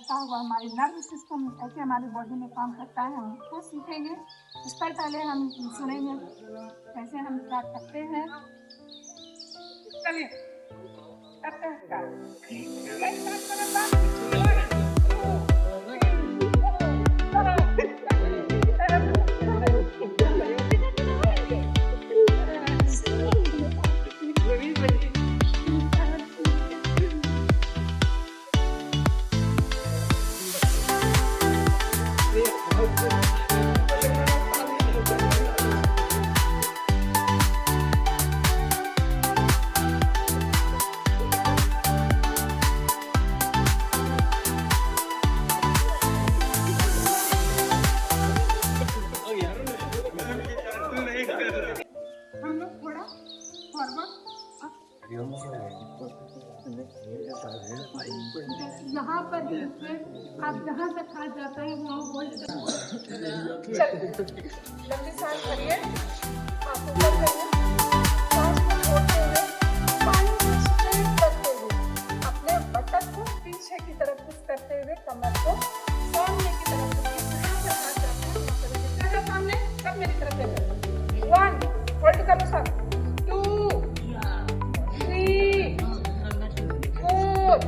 करता हुआ हमारी नर्व सिस्टम कैसे हमारी बॉडी में काम करता है हम उसको सीखेंगे। इस पर पहले हम सुनेंगे कैसे हम स्टार्ट करते हैं। चलिए करते हैं हम लोग थोड़ा फॉरवर्ड यहाँ पर आप जहाँ तक खा जाता है वहाँ होल्ड लंबी सांस करिए, आप ऊपर करिए, सांस को छोड़ते हुए पानी को स्ट्रेट करते हुए अपने बटन को पीछे की तरफ पुश करते हुए कमर को सामने की तरफ सामने सब मेरी तरफ देखो। 1 होल्ड करो सब, 2 3 4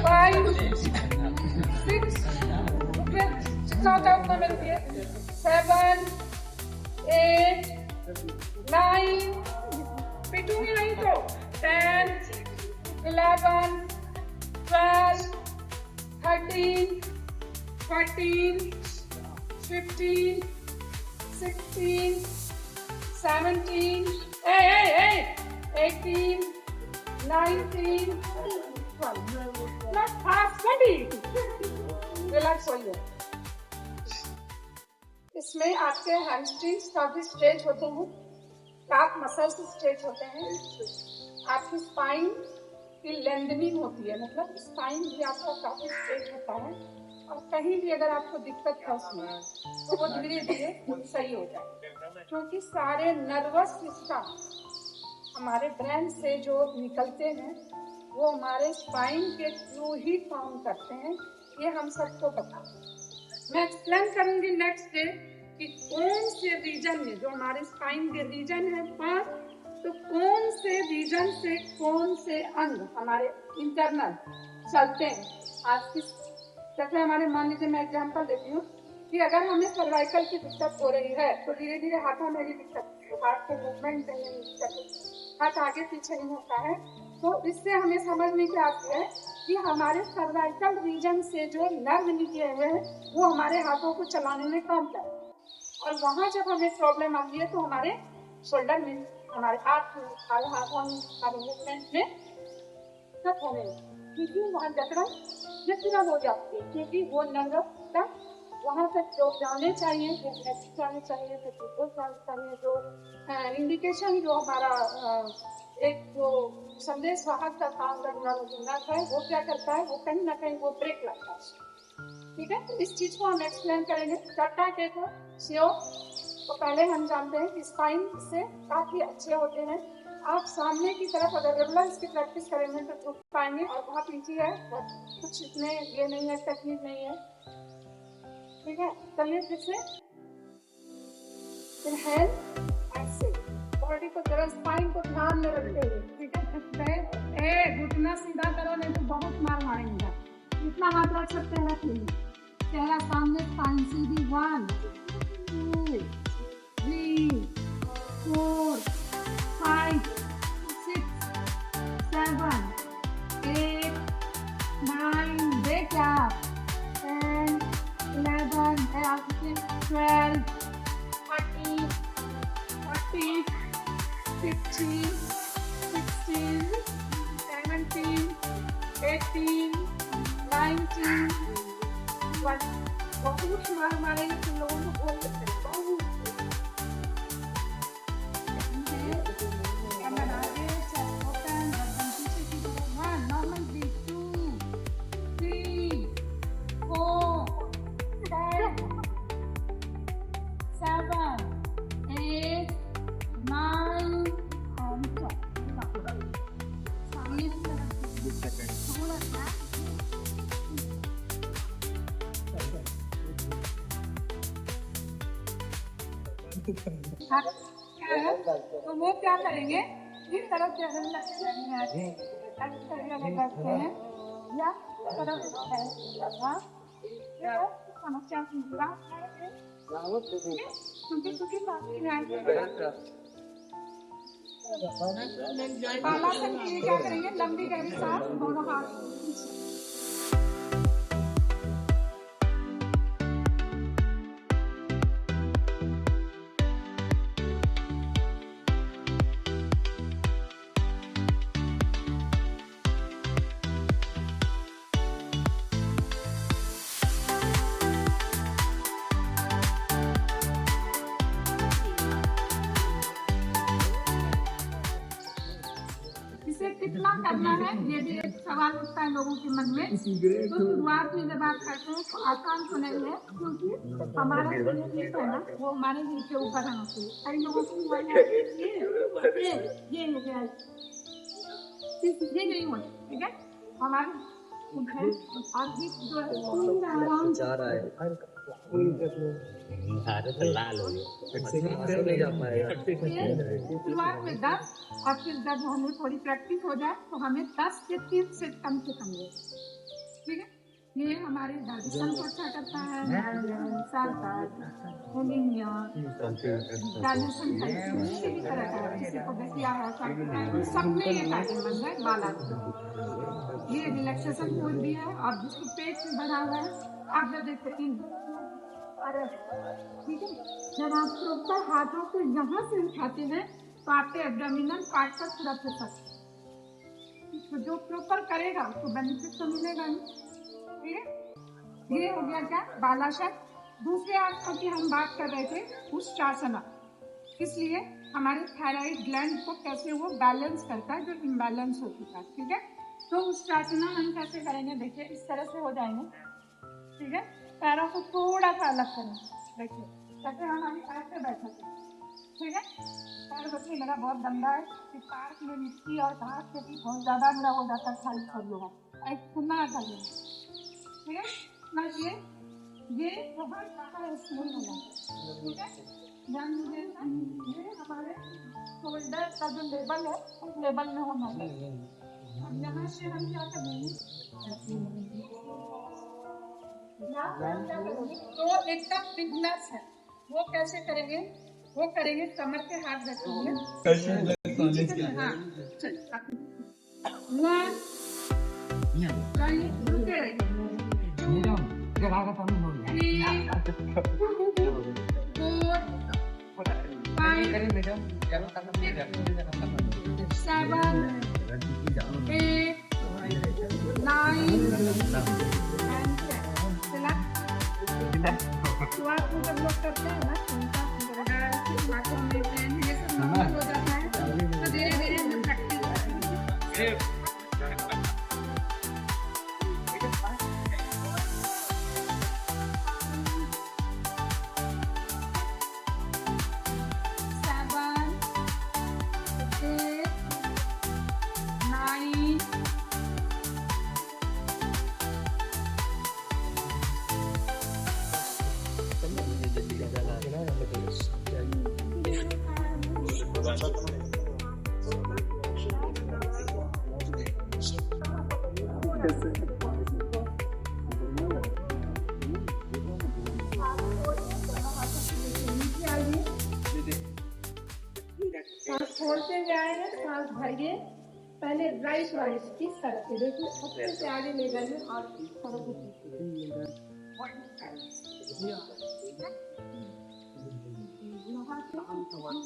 5 6 जाओ मिलती है 7 8 9 पिटूंगी नहीं तो 10 11 12 13 14 15 16 17 18 19 20 not fast 20 रिलैक्स होइए। इसमें आपके हैमस्ट्रिंग्स काफी स्ट्रेच होते हैं, काफ मसल्स स्ट्रेच होते हैं, आपकी स्पाइन की लेंथनिंग होती है, मतलब स्पाइन भी आपका काफी स्ट्रेच होता है और कहीं भी अगर आपको दिक्कत है उसमें तो वो धीरे धीरे सही हो जाए, क्योंकि सारे नर्वस सिस्टम हमारे ब्रेन से जो निकलते हैं वो हमारे स्पाइन के थ्रू ही काम करते हैं, ये हम सबको पता है। मैं एक्सप्लेन करूंगी नेक्स्ट डे कि कौन से रीजन में जो हमारे स्पाइन के रीजन है 5, तो कौन से रीजन से कौन से अंग हमारे इंटरनल चलते हैं। आज की जैसे हमारे मान लीजिए मैं एग्जांपल देती हूँ कि अगर हमें सर्वाइकल की दिक्कत हो रही है तो धीरे धीरे हाथों में भी दिक्कत, हाथ के मूवमेंट में दिक्कत, हाथ आगे पीछे नहीं होता है, तो इससे हमें समझ में क्या आती है कि हमारे सर्वाइकल रीजन से जो नर्व निकले हुए हैं वो हमारे हाथों को चलाने में काम करते हैं, और वहाँ जब हमें प्रॉब्लम आती है तो हमारे शोल्डर में, हमारे हाथ में, हमारे हाथों में, हमारे मूवमेंट में दिक्कत होने लगती है, क्योंकि वहाँ जकड़न जकड़ा हो जाती है, क्योंकि वो नर्व तक वहाँ तक जो जाने चाहिए, जो मैसेज जाने चाहिए, जो रिपोर्ट जाने चाहिए, जो इंडिकेशन जो हमारा एक जो संदेश वाहक का काम करने वाला जो नर्व है वो क्या करता है, वो कहीं ना कहीं वो ब्रेक लगता है। ठीक है, तो इस चीज को हम एक्सप्लेन करेंगे। करता है क्या सीओ, तो पहले हम जानते हैं कि स्पाइन से काफी अच्छे होते हैं। आप सामने की तरफ अगर रेगुलर इसकी प्रैक्टिस करेंगे तो झुक पाएंगे, और बहुत ईजी है, कुछ इसमें ये नहीं है, टेक्निक नहीं है। ठीक है, चलिए फिर से इनहेल एक्सेल, बॉडी को जरा स्पाइन को ध्यान में रखते हुए, ठीक है, घुटना सीधा करो नहीं तो बहुत मार मारेंगे। जितना हाथ रख सकते हैं रख लीजिए, चेहरा सामने, स्पाइन सीधी। 1 2 3 4 5 6 7 8 9 देखा 10 11 12 13 14 15 16 17 18 19 20 बहुत मार मारेंगे तुम लोगों को बोल सकते हैं बहुत। नॉर्मल 2 3 4 5 7 8 9 सामने थोड़ा सा हाँ, क्या है? तो वो क्या करेंगे, इस तरफ से हम लगते हैं या इस तरफ है, हाँ, ये है समस्या की बात है, क्योंकि बाकी है बालासन के लिए क्या करेंगे, लंबी गहरी सांस दोनों हाथ इसे कितना करना है, ये भी एक सवाल उठता है लोगों के मन में। तो शुरुआत में जब आप करते हैं तो आसान तो नहीं है, क्योंकि हमारा जो ये है ना वो हमारे दिल के ऊपर आना चाहिए। कई लोगों को ये हो गया, ये नहीं होता, ठीक है। हमारे और भी जो है आराम जा रहा है लाल हो गया शुरुआत में 10 और फिर जब हमें थोड़ी प्रैक्टिस हो जाए तो हमें 10 से 30 से कम ले, ठीक है। ये हमारे डाइजेशन को अच्छा करता है, डाइजेशन किसी भी तरह का, किसी को गठिया है, सब में ये फायदेमंद है। बाला ये रिलैक्सेशन फूड भी है, और जिसको पेट में बढ़ा हुआ है आप जब देखते ठीक है, जब आप प्रॉपर हाथों को यहाँ से उठाते हैं तो आपके एब्डोमिनल पार्ट पर पूरा फोकस, तो जो प्रॉपर करेगा उसको बेनिफिट तो मिलेगा ही, ठीक है। ये हो गया क्या, बालासन। दूसरे आसन की हम बात कर रहे थे उष्ट्रासना, इसलिए हमारे थायराइड ग्लैंड को कैसे वो बैलेंस करता है जो इम्बैलेंस हो चुका है, ठीक है। तो उष्ट्रासना हम कैसे करेंगे, देखिए इस तरह से हो जाएंगे, ठीक है। पैरों को थोड़ा सा अलग करें, देखिए जैसे हमारी ऐसे बैठे थे, ठीक है। पैर बच्चे मेरा बहुत गंदा है कि पार्क में मिट्टी और घास के बीच बहुत ज्यादा मेरा हो जाता है, खाली कर लूँगा ऐसे सुनना कर लूँगा, ठीक है ना। ये बहुत ज़्यादा स्मूथ हो जाता है, ठीक है। ध्यान दीजिएगा, ये हमारे शोल्डर का जो लेवल है उस लेवल में होना चाहिए। अब यहाँ से हम क्या करेंगे, तो एकदम बिगनर्स है, वो कैसे करेंगे, वो करेंगे कमर के हाथ रखेंगे, हाँ रुके शुरुआत में जब लोग करते हैं ना हाथों में ये सब नॉर्मल हो जाता है, तो धीरे धीरे हम प्रैक्टिस करेंगे। छोड़ते जाएंगे, सांस भरिए, पहले राइट वाइट इस तरह से देखिए, सबसे से आगे ले जाइए और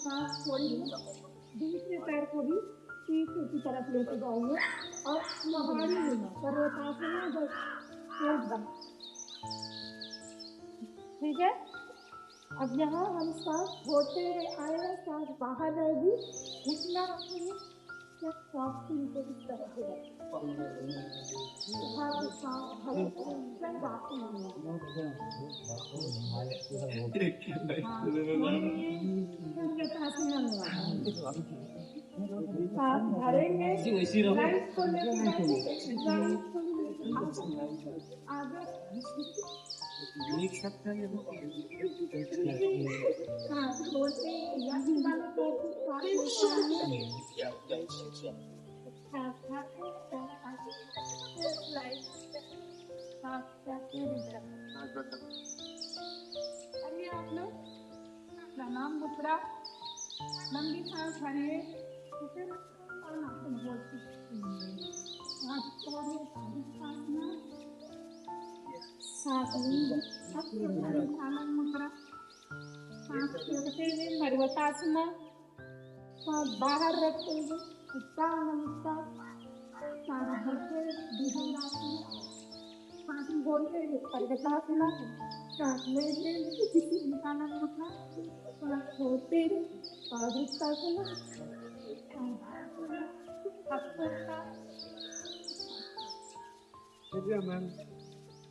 सांस छोड़िए, दूसरे पैर को भी पीछे की तरफ लेके जाइए और महारी पर्वतासन एकदम, ठीक है। अब यहाँ हम सांस छोड़ते आए हैं, सांस बाहर रहेगी, घुटना रखेंगे, सांस को इस तरह से सांस भरेंगे, आगे हाँ, बोलते हैं, यही वाला तो सारे अरे आप लोग प्रणाम मुद्रा लंबी सांस भरिए ठीक है और नाखून बोलते सांस छोड़िए सांस में सांस लेंगे अब आनंद मुद्रा सांस छोड़ते हुए पर्वतासना सांस बाहर रखते हुए उत्साह नमस्कार सांस भरते हुए भुजंगासना सांस बोलते हुए पर्वतासना सांस लेते हुए आनंद मुद्रा सांस छोड़ते हुए पादुकासना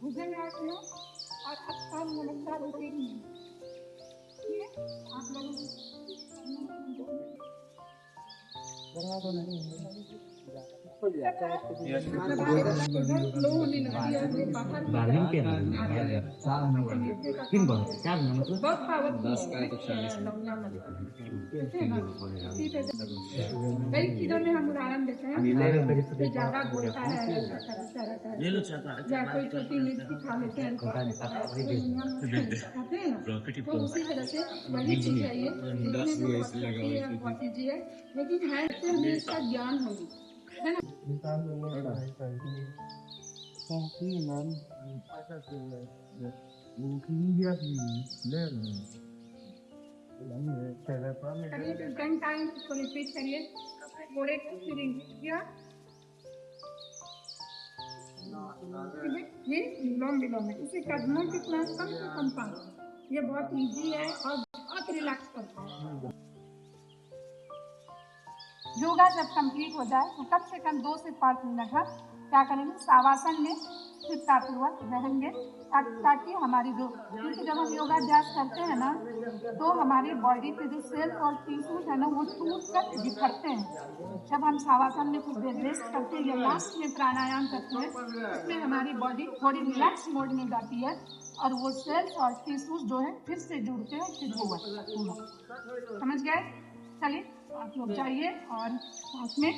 भुजंगासना और उत्साह नमस्कार रोटेंगे ठीक है आप लोगों बारहवीं के किन बार क्या मतलब 10 का तो 40 कई चीजों में हम उदाहरण देते हैं कोई ज्यादा बोलता है या कोई छोटी मिर्ची खा लेते हैं खाते हैं ना तो उसी तरह से वही चीज है ये बहुत ईजी है लेकिन है हमें इसका ज्ञान होगी है ना करिए सेकंड टाइम इसको रिपीट करिए थोड़े किया ये विलोम विलोम है इसे कदमों कितना कम से कम पास ये बहुत इजी है और बहुत रिलैक्स करता है योगा जब कंप्लीट हो जाए तो कम से कम 2 से 5 मिनट हम क्या करेंगे सावासन में स्थिरतापूर्वक रहेंगे ताकि हमारी जो क्योंकि जब हम योगाभ्यास करते हैं ना तो हमारी बॉडी पे जो सेल्स और टिश्यूज है ना वो टूट कर बिखरते हैं जब हम सावासन में कुछ देर रेस्ट करते हैं या लास्ट में प्राणायाम करते हैं उसमें हमारी बॉडी थोड़ी रिलैक्स मोड में जाती है और वो सेल्स और टिश्यूज जो है फिर से जुड़ते हैं फिर वो समझ गए चलिए आप लोग जाइए और साथ में